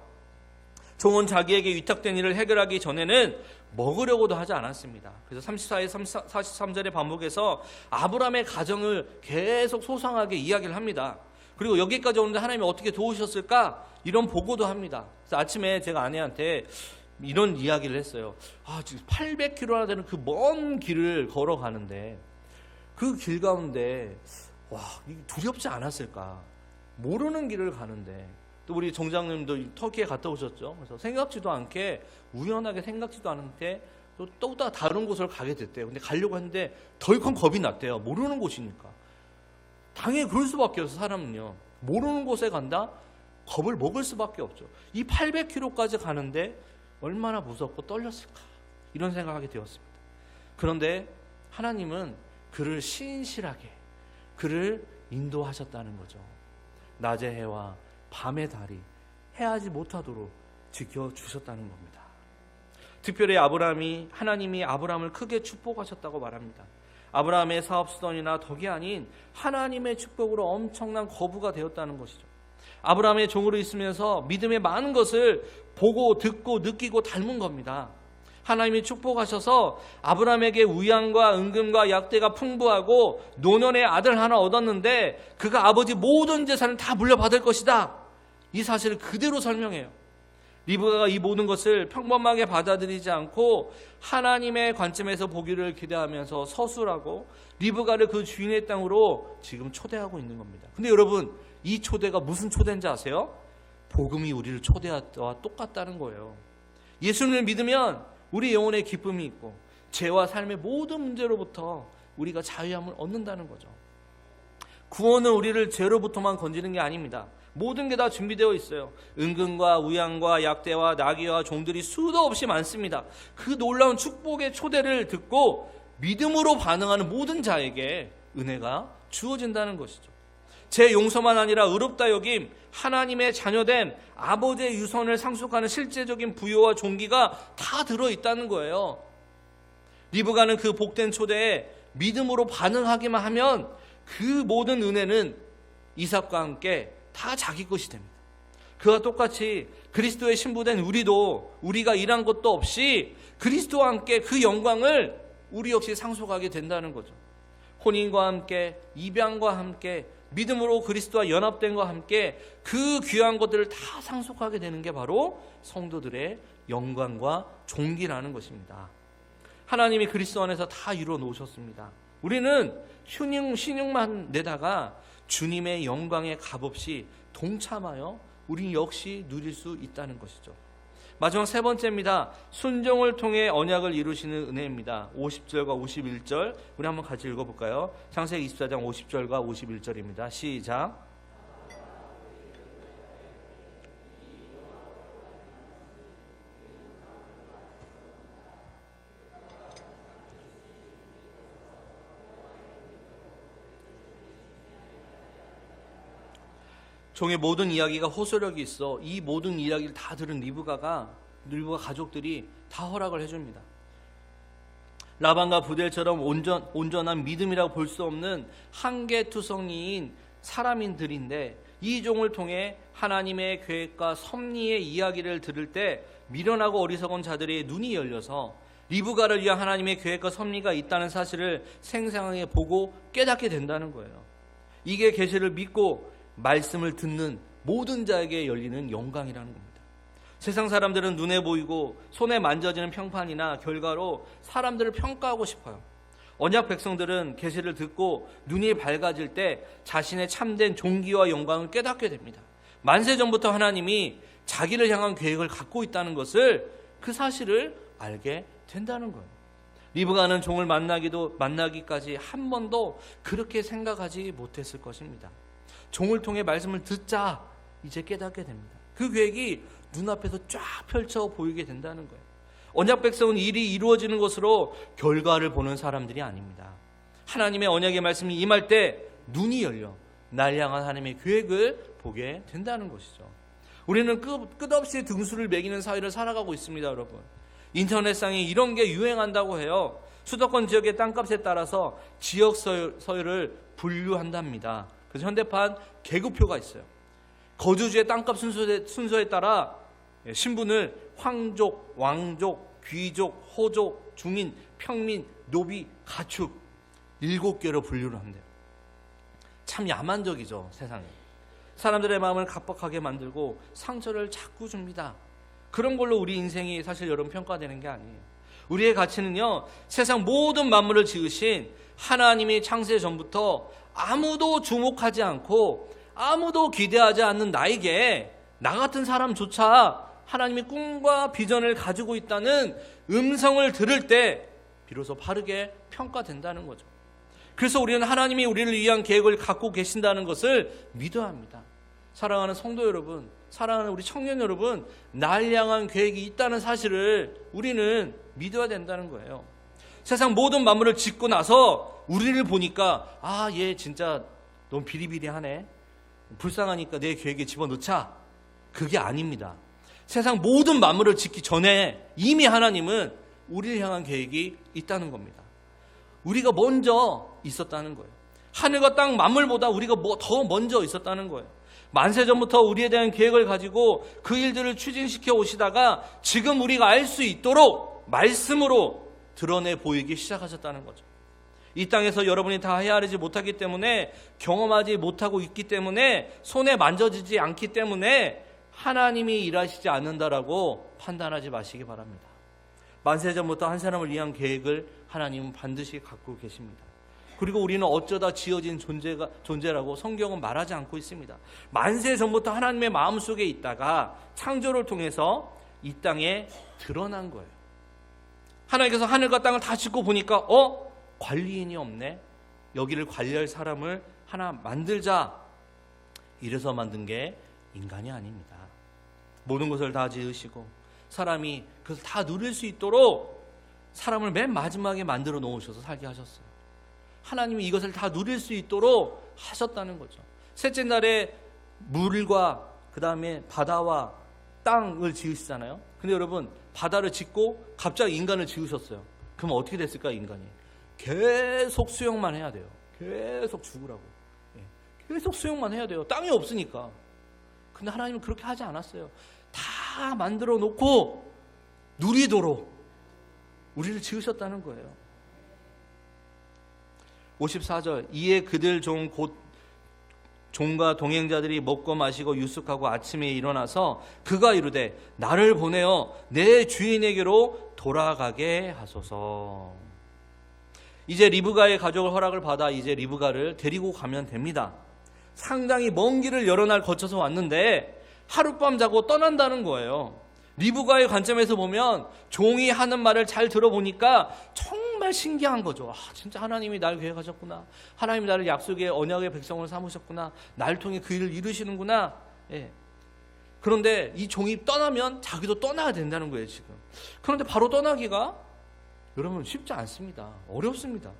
종은 자기에게 위탁된 일을 해결하기 전에는 먹으려고도 하지 않았습니다. 그래서 34에서 43절에 반복해서 아브라함의 가정을 계속 소상하게 이야기를 합니다. 그리고 여기까지 오는데 하나님이 어떻게 도우셨을까? 이런 보고도 합니다. 그래서 아침에 제가 아내한테 이런 이야기를 했어요. 지금 800km나 되는 그 먼 길을 걸어가는데 그 길 가운데 두렵지 않았을까? 모르는 길을 가는데, 또 우리 정장님도 터키에 갔다 오셨죠. 그래서 생각지도 않게, 우연하게 생각지도 않은데 또 다른 곳을 가게 됐대요. 근데 가려고 했는데 덜컥 겁이 났대요. 모르는 곳이니까. 당연히 그럴 수밖에 없어. 사람은요, 모르는 곳에 간다? 겁을 먹을 수밖에 없죠. 이 800km까지 가는데 얼마나 무섭고 떨렸을까, 이런 생각하게 되었습니다. 그런데 하나님은 그를 신실하게 그를 인도하셨다는 거죠. 낮의 해와 밤의 달이 해하지 못하도록 지켜주셨다는 겁니다. 특별히 하나님이 아브라함을 크게 축복하셨다고 말합니다. 아브라함의 사업수단이나 덕이 아닌 하나님의 축복으로 엄청난 거부가 되었다는 것이죠. 아브라함의 종으로 있으면서 믿음의 많은 것을 보고 듣고 느끼고 닮은 겁니다. 하나님이 축복하셔서 아브라함에게 우양과 은금과 약대가 풍부하고 노년의 아들 하나 얻었는데 그가 아버지 모든 재산을 다 물려받을 것이다, 이 사실을 그대로 설명해요. 리브가가 이 모든 것을 평범하게 받아들이지 않고 하나님의 관점에서 보기를 기대하면서 서술하고 리브가를 그 주인의 땅으로 지금 초대하고 있는 겁니다. 근데 여러분, 이 초대가 무슨 초대인지 아세요? 복음이 우리를 초대한 때와 똑같다는 거예요. 예수님을 믿으면 우리 영혼에 기쁨이 있고 죄와 삶의 모든 문제로부터 우리가 자유함을 얻는다는 거죠. 구원은 우리를 죄로부터만 건지는 게 아닙니다. 모든 게 다 준비되어 있어요. 은근과 우양과 약대와 나귀와 종들이 수도 없이 많습니다. 그 놀라운 축복의 초대를 듣고 믿음으로 반응하는 모든 자에게 은혜가 주어진다는 것이죠. 제 용서만 아니라 의롭다 여김, 하나님의 자녀됨, 아버지의 유선을 상속하는 실제적인 부여와 종기가 다 들어있다는 거예요. 리브가는 그 복된 초대에 믿음으로 반응하기만 하면 그 모든 은혜는 이삭과 함께 다 자기 것이 됩니다. 그와 똑같이 그리스도의 신부된 우리도 우리가 일한 것도 없이 그리스도와 함께 그 영광을 우리 역시 상속하게 된다는 거죠. 혼인과 함께 입양과 함께 믿음으로 그리스도와 연합된과 함께 그 귀한 것들을 다 상속하게 되는 게 바로 성도들의 영광과 존귀라는 것입니다. 하나님이 그리스도 안에서 다 이루어 놓으셨습니다. 우리는 신용만 내다가 주님의 영광에 값없이 동참하여 우리 역시 누릴 수 있다는 것이죠. 마지막 세 번째입니다. 순종을 통해 언약을 이루시는 은혜입니다. 50절과 51절 우리 한번 같이 읽어볼까요? 창세기 24장 50절과 51절입니다. 시작. 종의 모든 이야기가 호소력이 있어 이 모든 이야기를 다 들은 리브가 가족들이 다 허락을 해줍니다. 라반과 부델처럼 온전한 믿음이라고 볼 수 없는 한계투성이인 사람인들인데 이 종을 통해 하나님의 계획과 섭리의 이야기를 들을 때 미련하고 어리석은 자들의 눈이 열려서 리브가를 위한 하나님의 계획과 섭리가 있다는 사실을 생생하게 보고 깨닫게 된다는 거예요. 이게 계시를 믿고 말씀을 듣는 모든 자에게 열리는 영광이라는 겁니다. 세상 사람들은 눈에 보이고 손에 만져지는 평판이나 결과로 사람들을 평가하고 싶어요. 언약 백성들은 계시를 듣고 눈이 밝아질 때 자신의 참된 존귀와 영광을 깨닫게 됩니다. 만세 전부터 하나님이 자기를 향한 계획을 갖고 있다는 것을 그 사실을 알게 된다는 거예요. 리브가는 종을 만나기까지 한 번도 그렇게 생각하지 못했을 것입니다. 종을 통해 말씀을 듣자 이제 깨닫게 됩니다. 그 계획이 눈앞에서 쫙 펼쳐 보이게 된다는 거예요. 언약 백성은 일이 이루어지는 것으로 결과를 보는 사람들이 아닙니다. 하나님의 언약의 말씀이 임할 때 눈이 열려 날 향한 하나님의 계획을 보게 된다는 것이죠. 우리는 끝없이 등수를 매기는 사회를 살아가고 있습니다. 여러분, 인터넷상에 이런 게 유행한다고 해요. 수도권 지역의 땅값에 따라서 지역 서열을 분류한답니다. 그래서 현대판 계급표가 있어요. 거주지의 땅값 순서에 따라 신분을 황족, 왕족, 귀족, 호족, 중인, 평민, 노비, 가축 7개로 분류를 한대요. 참 야만적이죠, 세상에. 사람들의 마음을 각박하게 만들고 상처를 자꾸 줍니다. 그런 걸로 우리 인생이 사실 여러분 평가되는 게 아니에요. 우리의 가치는요, 세상 모든 만물을 지으신 하나님이 창세 전부터 아무도 주목하지 않고 아무도 기대하지 않는 나에게 나 같은 사람조차 하나님의 꿈과 비전을 가지고 있다는 음성을 들을 때 비로소 바르게 평가된다는 거죠. 그래서 우리는 하나님이 우리를 위한 계획을 갖고 계신다는 것을 믿어야 합니다. 사랑하는 성도 여러분, 사랑하는 우리 청년 여러분, 날 향한 계획이 있다는 사실을 우리는 믿어야 된다는 거예요. 세상 모든 만물을 짓고 나서 우리를 보니까 얘 진짜 너무 비리비리하네, 불쌍하니까 내 계획에 집어넣자, 그게 아닙니다. 세상 모든 만물을 짓기 전에 이미 하나님은 우리를 향한 계획이 있다는 겁니다. 우리가 먼저 있었다는 거예요. 하늘과 땅 만물보다 우리가 더 먼저 있었다는 거예요. 만세전부터 우리에 대한 계획을 가지고 그 일들을 추진시켜 오시다가 지금 우리가 알 수 있도록 말씀으로 드러내 보이기 시작하셨다는 거죠. 이 땅에서 여러분이 다 헤아리지 못하기 때문에, 경험하지 못하고 있기 때문에, 손에 만져지지 않기 때문에 하나님이 일하시지 않는다라고 판단하지 마시기 바랍니다. 만세전부터 한 사람을 위한 계획을 하나님은 반드시 갖고 계십니다. 그리고 우리는 어쩌다 지어진 존재라고 성경은 말하지 않고 있습니다. 만세 전부터 하나님의 마음속에 있다가 창조를 통해서 이 땅에 드러난 거예요. 하나님께서 하늘과 땅을 다 짓고 보니까 관리인이 없네, 여기를 관리할 사람을 하나 만들자, 이래서 만든 게 인간이 아닙니다. 모든 것을 다 지으시고 사람이 그것을 다 누릴 수 있도록 사람을 맨 마지막에 만들어 놓으셔서 살게 하셨어요. 하나님이 이것을 다 누릴 수 있도록 하셨다는 거죠. 셋째 날에 물과 그 다음에 바다와 땅을 지으시잖아요. 근데 여러분, 바다를 짓고 갑자기 인간을 지으셨어요. 그럼 어떻게 됐을까? 인간이 계속 수영만 해야 돼요. 계속 죽으라고. 계속 수영만 해야 돼요. 땅이 없으니까. 근데 하나님은 그렇게 하지 않았어요. 다 만들어 놓고 누리도록 우리를 지으셨다는 거예요. 54절 이에 그들 종 곧 종과 동행자들이 먹고 마시고 유숙하고 아침에 일어나서 그가 이르되 나를 보내어 내 주인에게로 돌아가게 하소서. 이제 리브가의 가족을 허락을 받아 이제 리브가를 데리고 가면 됩니다. 상당히 먼 길을 여러 날 거쳐서 왔는데 하룻밤 자고 떠난다는 거예요. 리브가의 관점에서 보면 종이 하는 말을 잘 들어보니까 정말 신기한 거죠. 진짜 하나님이 날 계획하셨구나. 하나님이 나를 약속의 언약의 백성을 삼으셨구나. 날 통해 그 일을 이루시는구나. 예. 그런데 이 종이 떠나면 자기도 떠나야 된다는 거예요, 지금. 그런데 바로 떠나기가 여러분 쉽지 않습니다. 어렵습니다.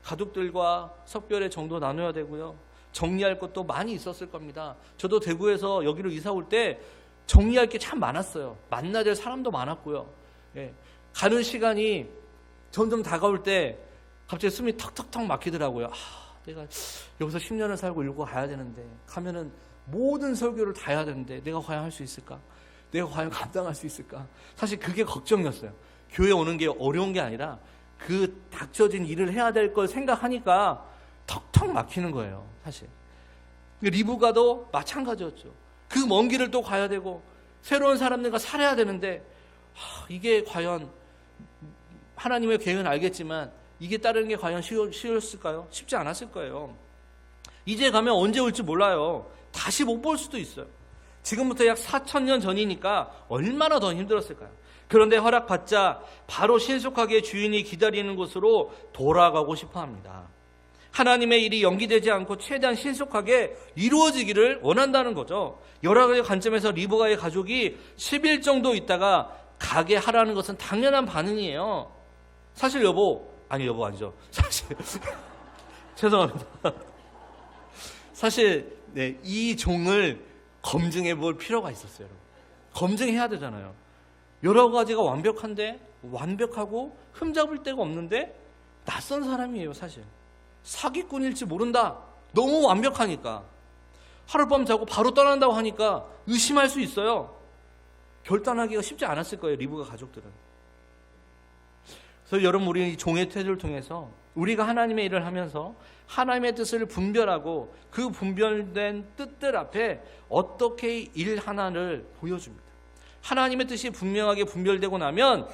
가족들과 석별의 정도 나눠야 되고요. 정리할 것도 많이 있었을 겁니다. 저도 대구에서 여기로 이사 올 때 정리할 게 참 많았어요. 만나야 될 사람도 많았고요. 예. 가는 시간이 점점 다가올 때 갑자기 숨이 턱턱턱 막히더라고요. 내가 여기서 10년을 살고 일고 가야 되는데 가면은 모든 설교를 다 해야 되는데 내가 과연 할 수 있을까? 내가 과연 감당할 수 있을까? 사실 그게 걱정이었어요. 교회 오는 게 어려운 게 아니라 그 닥쳐진 일을 해야 될 걸 생각하니까 턱턱 막히는 거예요, 사실. 리브가도 마찬가지였죠. 그 먼 길을 또 가야 되고 새로운 사람들과 살아야 되는데 이게 과연 하나님의 계획은 알겠지만 이게 따르는 게 과연 쉬웠을까요? 쉽지 않았을 거예요. 이제 가면 언제 올지 몰라요. 다시 못 볼 수도 있어요. 지금부터 약 4,000년 전이니까 얼마나 더 힘들었을까요? 그런데 허락받자 바로 신속하게 주인이 기다리는 곳으로 돌아가고 싶어 합니다. 하나님의 일이 연기되지 않고 최대한 신속하게 이루어지기를 원한다는 거죠. 여러 가지 관점에서 리브가의 가족이 10일 정도 있다가 가게 하라는 것은 당연한 반응이에요. 사실 여보 아니죠. 사실 죄송합니다. 사실 이 종을 검증해 볼 필요가 있었어요. 검증해야 되잖아요. 여러 가지가 완벽한데 완벽하고 흠잡을 데가 없는데 낯선 사람이에요, 사실. 사기꾼일지 모른다. 너무 완벽하니까. 하룻밤 자고 바로 떠난다고 하니까 의심할 수 있어요. 결단하기가 쉽지 않았을 거예요, 리브가 가족들은. 그래서 여러분, 우리는 이 종의 태도를 통해서 우리가 하나님의 일을 하면서 하나님의 뜻을 분별하고 그 분별된 뜻들 앞에 어떻게 일 하나를 보여줍니다. 하나님의 뜻이 분명하게 분별되고 나면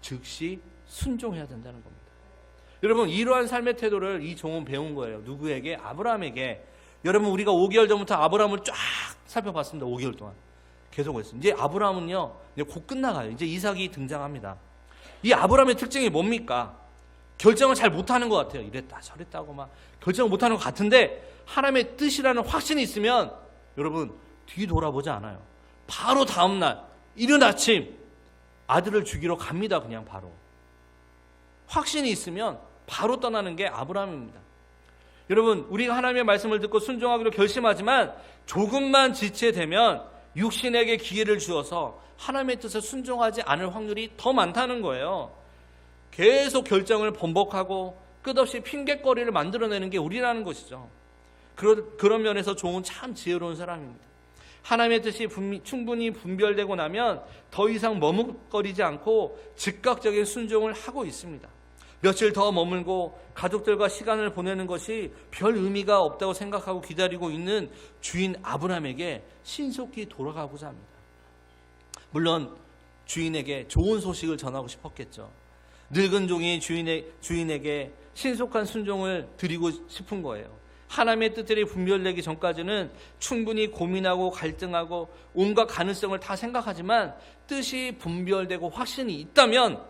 즉시 순종해야 된다는 겁니다. 여러분, 이러한 삶의 태도를 이 종은 배운 거예요. 누구에게? 아브라함에게. 여러분, 우리가 5개월 전부터 아브라함을 쫙 살펴봤습니다. 5개월 동안 계속 했습니다. 이제 아브라함은요, 이제 곧 끝나가요. 이제 이삭이 등장합니다. 이 아브라함의 특징이 뭡니까? 결정을 잘 못하는 것 같아요. 이랬다 저랬다고 막 결정을 못하는 것 같은데 하나님의 뜻이라는 확신이 있으면 여러분 뒤돌아보지 않아요. 바로 다음날 이른 아침 아들을 죽이러 갑니다. 그냥 바로. 확신이 있으면 바로 떠나는 게 아브라함입니다. 여러분, 우리가 하나님의 말씀을 듣고 순종하기로 결심하지만 조금만 지체되면 육신에게 기회를 주어서 하나님의 뜻에 순종하지 않을 확률이 더 많다는 거예요. 계속 결정을 번복하고 끝없이 핑곗거리를 만들어내는 게 우리라는 것이죠. 그런 면에서 종은 참 지혜로운 사람입니다. 하나님의 뜻이 충분히 분별되고 나면 더 이상 머뭇거리지 않고 즉각적인 순종을 하고 있습니다. 며칠 더 머물고 가족들과 시간을 보내는 것이 별 의미가 없다고 생각하고 기다리고 있는 주인 아브라함에게 신속히 돌아가고자 합니다. 물론 주인에게 좋은 소식을 전하고 싶었겠죠. 늙은 종이 주인에게 신속한 순종을 드리고 싶은 거예요. 하나님의 뜻들이 분별되기 전까지는 충분히 고민하고 갈등하고 온갖 가능성을 다 생각하지만 뜻이 분별되고 확신이 있다면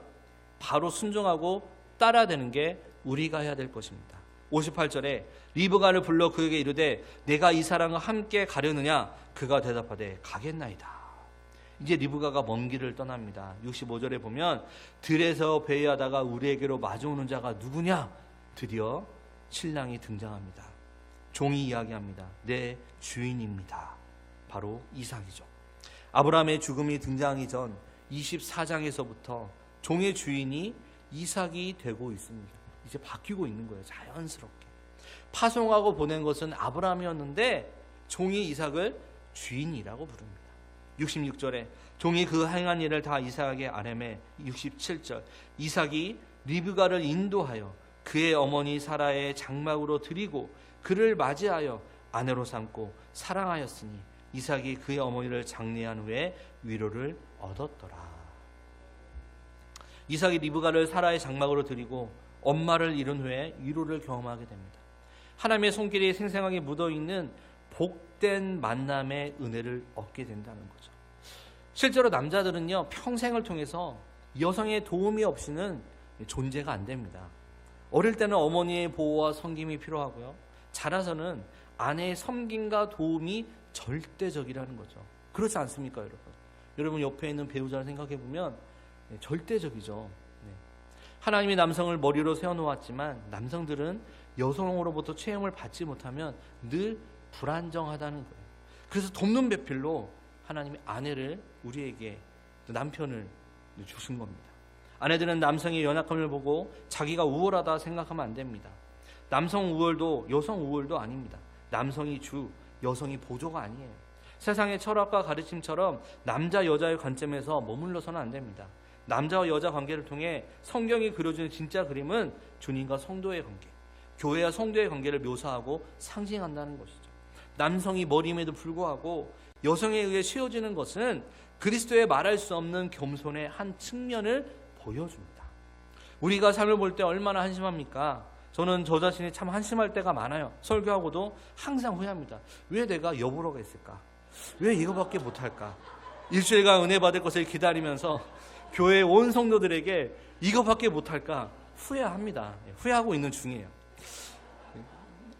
바로 순종하고 따라야 되는 게 우리가 해야 될 것입니다. 58절에 리브가를 불러 그에게 이르되 내가 이 사람과 함께 가려느냐? 그가 대답하되 가겠나이다. 이제 리브가가 먼 길을 떠납니다. 65절에 보면 들에서 배회하다가 우리에게로 마주오는 자가 누구냐? 드디어 신랑이 등장합니다. 종이 이야기합니다. 내 주인입니다. 바로 이삭이죠. 아브라함의 죽음이 등장하기 전 24장에서부터 종의 주인이 이삭이 되고 있습니다. 이제 바뀌고 있는 거예요. 자연스럽게. 파송하고 보낸 것은 아브라함이었는데 종이 이삭을 주인이라고 부릅니다. 66절에 종이 그 행한 일을 다 이삭에게 아뢰매. 67절 이삭이 리브가를 인도하여 그의 어머니 사라의 장막으로 들이고 그를 맞이하여 아내로 삼고 사랑하였으니 이삭이 그의 어머니를 장례한 후에 위로를 얻었더라. 이삭이 리브가를 사라의 장막으로 들이고 엄마를 잃은 후에 위로를 경험하게 됩니다. 하나님의 손길이 생생하게 묻어있는 복된 만남의 은혜를 얻게 된다는 거죠. 실제로 남자들은요, 평생을 통해서 여성의 도움이 없이는 존재가 안 됩니다. 어릴 때는 어머니의 보호와 섬김이 필요하고요, 자라서는 아내의 섬김과 도움이 절대적이라는 거죠. 그렇지 않습니까, 여러분? 여러분 옆에 있는 배우자를 생각해 보면 절대적이죠. 하나님이 남성을 머리로 세워놓았지만 남성들은 여성으로부터 체험을 받지 못하면 늘 불안정하다는 거예요. 그래서 돕는 배필로 하나님이 아내를 우리에게, 남편을 주신 겁니다. 아내들은 남성의 연약함을 보고 자기가 우월하다 생각하면 안 됩니다. 남성 우월도 여성 우월도 아닙니다. 남성이 주, 여성이 보조가 아니에요. 세상의 철학과 가르침처럼 남자 여자의 관점에서 머물러서는 안 됩니다. 남자와 여자 관계를 통해 성경이 그려주는 진짜 그림은 주님과 성도의 관계, 교회와 성도의 관계를 묘사하고 상징한다는 것이죠. 남성이 머리임에도 불구하고 여성에 의해 씌워지는 것은 그리스도의 말할 수 없는 겸손의 한 측면을 보여줍니다. 우리가 삶을 볼 때 얼마나 한심합니까? 저는 저 자신이 참 한심할 때가 많아요. 설교하고도 항상 후회합니다. 왜 내가 여보로가 있을까? 왜 이거밖에 못할까? 일주일간 은혜 받을 것을 기다리면서 교회 온 성도들에게 이거밖에 못할까? 후회합니다. 후회하고 있는 중이에요.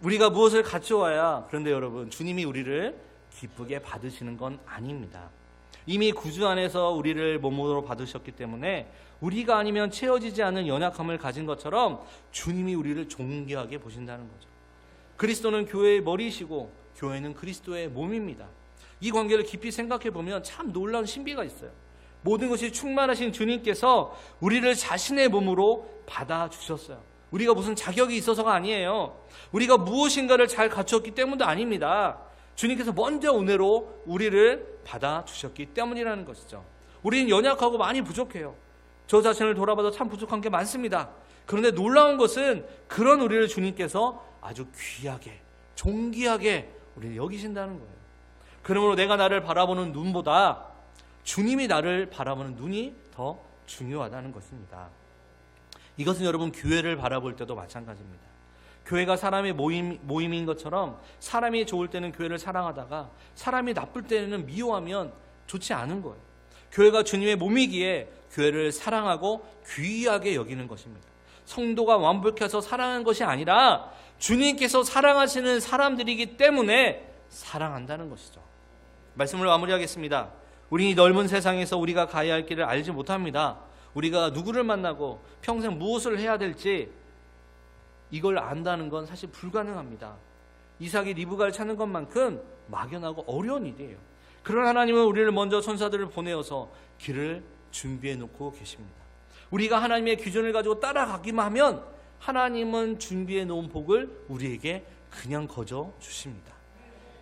우리가 무엇을 갖춰와야, 그런데 여러분, 주님이 우리를 기쁘게 받으시는 건 아닙니다. 이미 구주 안에서 우리를 몸으로 받으셨기 때문에 우리가 아니면 채워지지 않는 연약함을 가진 것처럼 주님이 우리를 존귀하게 보신다는 거죠. 그리스도는 교회의 머리이시고 교회는 그리스도의 몸입니다. 이 관계를 깊이 생각해 보면 참 놀라운 신비가 있어요. 모든 것이 충만하신 주님께서 우리를 자신의 몸으로 받아주셨어요. 우리가 무슨 자격이 있어서가 아니에요. 우리가 무엇인가를 잘 갖췄기 때문도 아닙니다. 주님께서 먼저 은혜로 우리를 받아주셨기 때문이라는 것이죠. 우리는 연약하고 많이 부족해요. 저 자신을 돌아봐도 참 부족한 게 많습니다. 그런데 놀라운 것은 그런 우리를 주님께서 아주 귀하게, 존귀하게 우리를 여기신다는 거예요. 그러므로 내가 나를 바라보는 눈보다 주님이 나를 바라보는 눈이 더 중요하다는 것입니다. 이것은 여러분 교회를 바라볼 때도 마찬가지입니다. 교회가 사람의 모임인 것처럼 사람이 좋을 때는 교회를 사랑하다가 사람이 나쁠 때는 미워하면 좋지 않은 거예요. 교회가 주님의 몸이기에 교회를 사랑하고 귀하게 여기는 것입니다. 성도가 완벽해서 사랑하는 것이 아니라 주님께서 사랑하시는 사람들이기 때문에 사랑한다는 것이죠. 말씀을 마무리하겠습니다. 우리 넓은 세상에서 우리가 가야 할 길을 알지 못합니다. 우리가 누구를 만나고 평생 무엇을 해야 될지 이걸 안다는 건 사실 불가능합니다. 이삭이 리브가를 찾는 것만큼 막연하고 어려운 일이에요. 그런 하나님은 우리를 먼저 천사들을 보내어서 길을 준비해 놓고 계십니다. 우리가 하나님의 기준을 가지고 따라가기만 하면 하나님은 준비해 놓은 복을 우리에게 그냥 거저 주십니다.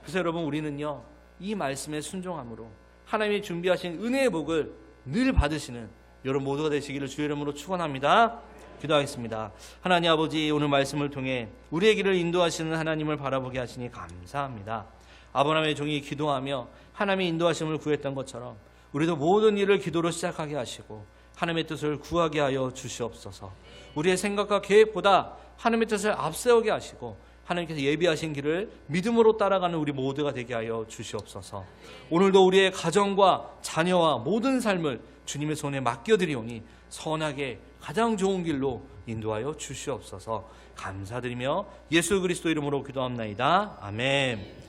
그래서 여러분, 우리는요, 이 말씀에 순종함으로 하나님이 준비하신 은혜의 복을 늘 받으시는 여러분 모두가 되시기를 주의 이름으로 축원합니다. 기도하겠습니다. 하나님 아버지, 오늘 말씀을 통해 우리의 길을 인도하시는 하나님을 바라보게 하시니 감사합니다. 아브라함의 종이 기도하며 하나님의 인도하심을 구했던 것처럼 우리도 모든 일을 기도로 시작하게 하시고 하나님의 뜻을 구하게 하여 주시옵소서. 우리의 생각과 계획보다 하나님의 뜻을 앞세우게 하시고 하나님께서 예비하신 길을 믿음으로 따라가는 우리 모두가 되게 하여 주시옵소서. 오늘도 우리의 가정과 자녀와 모든 삶을 주님의 손에 맡겨드리오니 선하게 가장 좋은 길로 인도하여 주시옵소서. 감사드리며 예수 그리스도 이름으로 기도합나이다. 아멘.